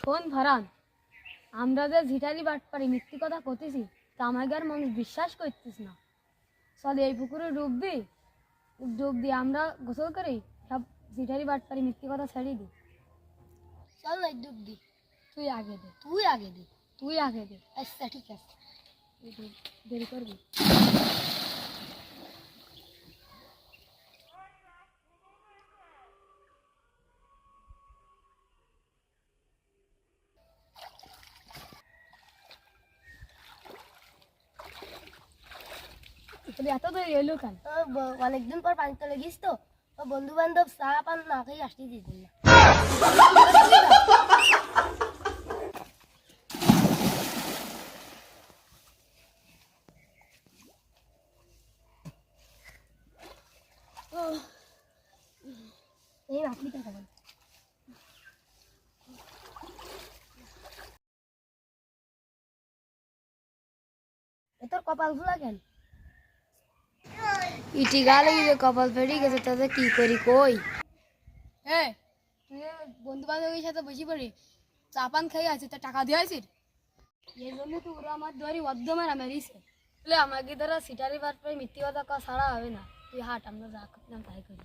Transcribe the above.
শোন ফারান, আমরা যে ঝিটারি বাটপারি মিথ্যি কথা কতেছি তা আমাদের মানুষ বিশ্বাস করতিস না। চল এই পুকুরে ডুব দিয়ে আমরা গোসল করি, সব ঝিটারি বাটপারি মিথ্যি কথা ছেড়ে দিই। চল না ডুব দি। তুই আগে দে। তুই আগে দে। তুই আগে দে। আচ্ছা ঠিক আছে। দেরি করবি। এত দেরি এলো কেন? অনেকদিন পর পানিতে লেগিস তো, বন্ধু বান্ধব চা পান না খেয়ে আসতে দিতেন না। এই রাখলি টাকা বল। তোর কপাল ফুলা কেন? ইটি গালে কপাল ফেটে গেছে, তাতে কি করি কই? হ্যাঁ, তুই বন্ধু বান্ধবের সাথে বসে পড়ি চা পান খেয়ে আছে, তা টাকা দিয়ে আসিস? এই জন্য তো ওরা আমার দোয়ারি অর্ধ মেরা মেরিছে। বলে আমাকে দ্বারা সিটারি বাটপারি মিথ্যি কথা ছাড়া হবে না। তুই হাট, আমরা যা করলাম তাই করি।